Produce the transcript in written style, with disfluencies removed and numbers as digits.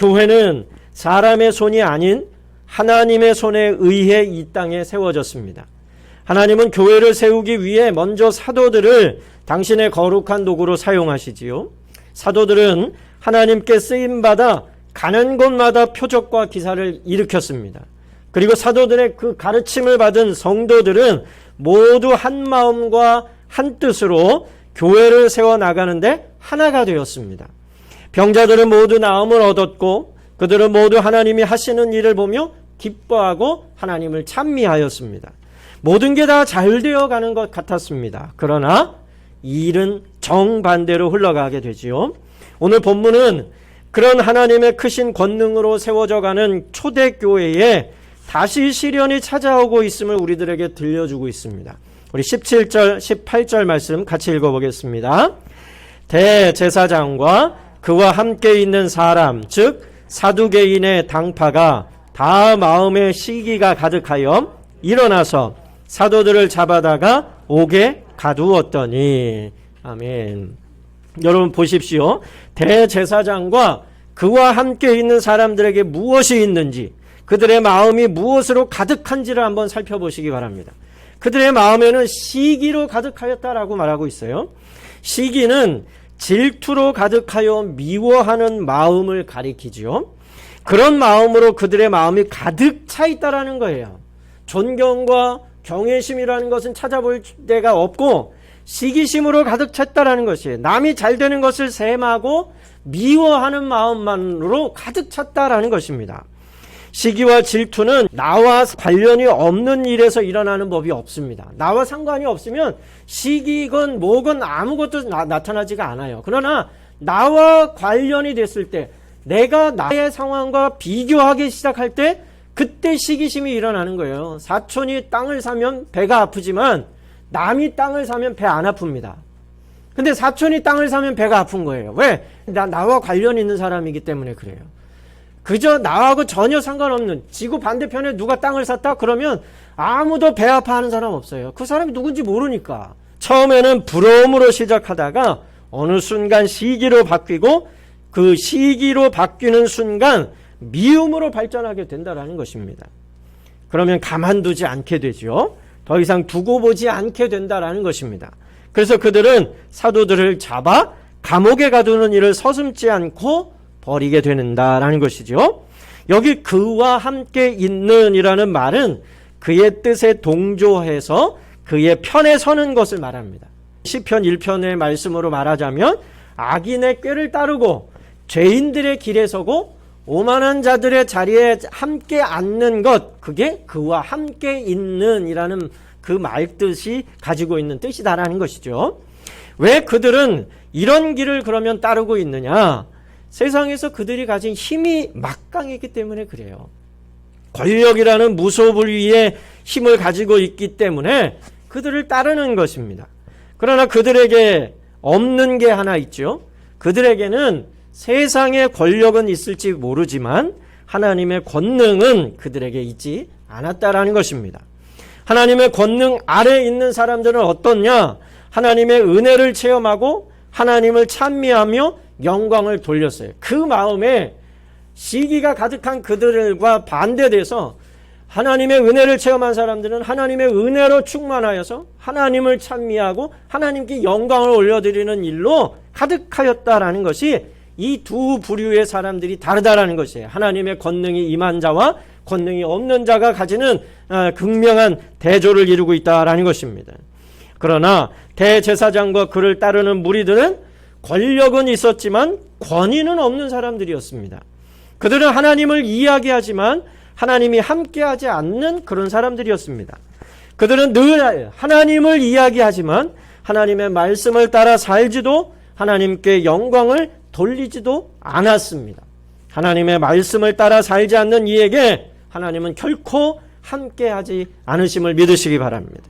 교회는 사람의 손이 아닌 하나님의 손에 의해 이 땅에 세워졌습니다. 하나님은 교회를 세우기 위해 먼저 사도들을 당신의 거룩한 도구로 사용하시지요. 사도들은 하나님께 쓰임받아 가는 곳마다 표적과 기사를 일으켰습니다. 그리고 사도들의 그 가르침을 받은 성도들은 모두 한 마음과 한 뜻으로 교회를 세워나가는데 하나가 되었습니다. 병자들은 모두 나음을 얻었고 그들은 모두 하나님이 하시는 일을 보며 기뻐하고 하나님을 찬미하였습니다. 모든 게 다 잘 되어가는 것 같았습니다. 그러나 일은 정반대로 흘러가게 되지요. 오늘 본문은 그런 하나님의 크신 권능으로 세워져가는 초대교회에 다시 시련이 찾아오고 있음을 우리들에게 들려주고 있습니다. 우리 17절, 18절 말씀 같이 읽어보겠습니다. 대제사장과 그와 함께 있는 사람, 즉 사두개인의 당파가 다 마음에 시기가 가득하여 일어나서 사도들을 잡아다가 옥에 가두었더니. 아멘. 여러분 보십시오. 대제사장과 그와 함께 있는 사람들에게 무엇이 있는지, 그들의 마음이 무엇으로 가득한지를 한번 살펴보시기 바랍니다. 그들의 마음에는 시기로 가득하였다라고 말하고 있어요. 시기는 질투로 가득하여 미워하는 마음을 가리키지요. 그런 마음으로 그들의 마음이 가득 차 있다라는 거예요. 존경과 경외심이라는 것은 찾아볼 데가 없고 시기심으로 가득 찼다라는 것이에요. 남이 잘 되는 것을 셈하고 미워하는 마음만으로 가득 찼다라는 것입니다. 시기와 질투는 나와 관련이 없는 일에서 일어나는 법이 없습니다. 나와 상관이 없으면 시기건 뭐건 아무것도 나타나지가 않아요. 그러나 나와 관련이 됐을 때, 내가 나의 상황과 비교하기 시작할 때 그때 시기심이 일어나는 거예요. 사촌이 땅을 사면 배가 아프지만 남이 땅을 사면 배 안 아픕니다. 근데 사촌이 땅을 사면 배가 아픈 거예요. 왜? 나와 관련 있는 사람이기 때문에 그래요. 그저 나하고 전혀 상관없는 지구 반대편에 누가 땅을 샀다? 그러면 아무도 배 아파하는 사람 없어요. 그 사람이 누군지 모르니까. 처음에는 부러움으로 시작하다가 어느 순간 시기로 바뀌고 그 시기로 바뀌는 순간 미움으로 발전하게 된다는 것입니다. 그러면 가만두지 않게 되죠. 더 이상 두고 보지 않게 된다는 것입니다. 그래서 그들은 사도들을 잡아 감옥에 가두는 일을 서슴지 않고 버리게 되는다라는 것이죠. 여기 그와 함께 있는 이라는 말은 그의 뜻에 동조해서 그의 편에 서는 것을 말합니다. 시편 1편의 말씀으로 말하자면 악인의 꾀를 따르고 죄인들의 길에 서고 오만한 자들의 자리에 함께 앉는 것, 그게 그와 함께 있는 이라는 그 말뜻이 가지고 있는 뜻이다라는 것이죠. 왜 그들은 이런 길을 그러면 따르고 있느냐? 세상에서 그들이 가진 힘이 막강했기 때문에 그래요. 권력이라는 무소불위의 힘을 가지고 있기 때문에 그들을 따르는 것입니다. 그러나 그들에게 없는 게 하나 있죠. 그들에게는 세상의 권력은 있을지 모르지만 하나님의 권능은 그들에게 있지 않았다라는 것입니다. 하나님의 권능 아래에 있는 사람들은 어떻냐? 하나님의 은혜를 체험하고 하나님을 찬미하며 영광을 돌렸어요. 그 마음에 시기가 가득한 그들과 반대돼서 하나님의 은혜를 체험한 사람들은 하나님의 은혜로 충만하여서 하나님을 찬미하고 하나님께 영광을 올려드리는 일로 가득하였다라는 것이 이 두 부류의 사람들이 다르다라는 것이에요. 하나님의 권능이 임한 자와 권능이 없는 자가 가지는 극명한 대조를 이루고 있다라는 것입니다. 그러나 대제사장과 그를 따르는 무리들은 권력은 있었지만 권위는 없는 사람들이었습니다. 그들은 하나님을 이야기하지만 하나님이 함께하지 않는 그런 사람들이었습니다. 그들은 늘 하나님을 이야기하지만 하나님의 말씀을 따라 살지도 하나님께 영광을 돌리지도 않았습니다. 하나님의 말씀을 따라 살지 않는 이에게 하나님은 결코 함께하지 않으심을 믿으시기 바랍니다.